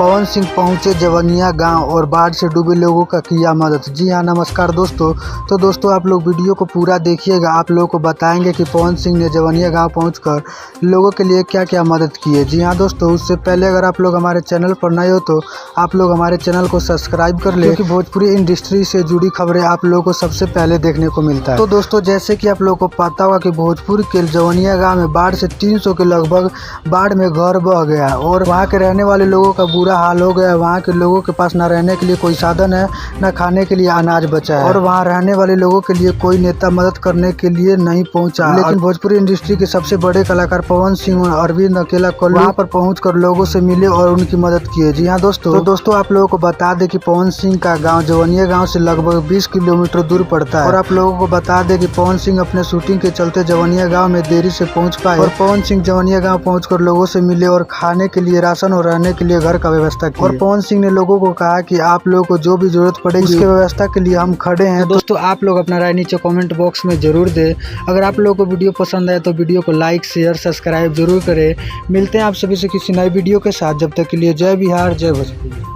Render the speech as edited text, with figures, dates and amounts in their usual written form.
पवन सिंह पहुंचे जवनिया गांव और बाढ़ से डूबे लोगों का किया मदद। जी हां, नमस्कार दोस्तों। तो दोस्तों आप लोग वीडियो को पूरा देखिएगा। आप लोगों को बताएंगे कि पवन सिंह ने जवनिया गांव पहुंचकर लोगों के लिए क्या क्या मदद की है। जी हां दोस्तों, उससे पहले अगर आप लोग हमारे चैनल पर नए हो तो आप लोग हमारे चैनल को सब्सक्राइब कर ले, क्योंकि भोजपुरी इंडस्ट्री से जुड़ी खबरें आप लोगों को सबसे पहले देखने को मिलता है। तो दोस्तों जैसे कि आप लोगों को पता होगा कि भोजपुर के जवनिया गाँव में बाढ़ से 300 के लगभग बाढ़ में घर बह गया और वहाँ के रहने वाले लोगों का बुरा हाल हो गया। वहाँ के लोगों के पास न रहने के लिए कोई साधन है, न खाने के लिए अनाज बचा है और वहाँ रहने वाले लोगों के लिए कोई नेता मदद करने के लिए नहीं पहुँचा। लेकिन भोजपुरी इंडस्ट्री के सबसे बड़े कलाकार पवन सिंह और अरविंद अकेला कल वहाँ पर पहुँचकर लोगों से मिले और उनकी मदद किए। जी हाँ दोस्तों, तो दोस्तों आप लोगों को बता दें कि पवन सिंह का गाँव जवनिया गाँव से लगभग 20 किलोमीटर दूर पड़ता है और आप लोगों को बता दें कि पवन सिंह अपने शूटिंग के चलते जवनिया गाँव में देरी से पहुँच पाए और पवन सिंह जवनिया गाँव पहुँचकर लोगों से मिले और खाने के लिए राशन और रहने के लिए घर का व्यवस्था की। और पवन सिंह ने लोगों को कहा कि आप लोगों को जो भी जरूरत पड़ेगी उसके व्यवस्था के लिए हम खड़े हैं। दोस्तों आप लोग अपना राय नीचे कमेंट बॉक्स में जरूर दें। अगर आप लोगों को वीडियो पसंद आए तो वीडियो को लाइक शेयर सब्सक्राइब जरूर करें। मिलते हैं आप सभी से किसी नए वीडियो के साथ। जब तक के लिए जय बिहार, जय भोजपुरी।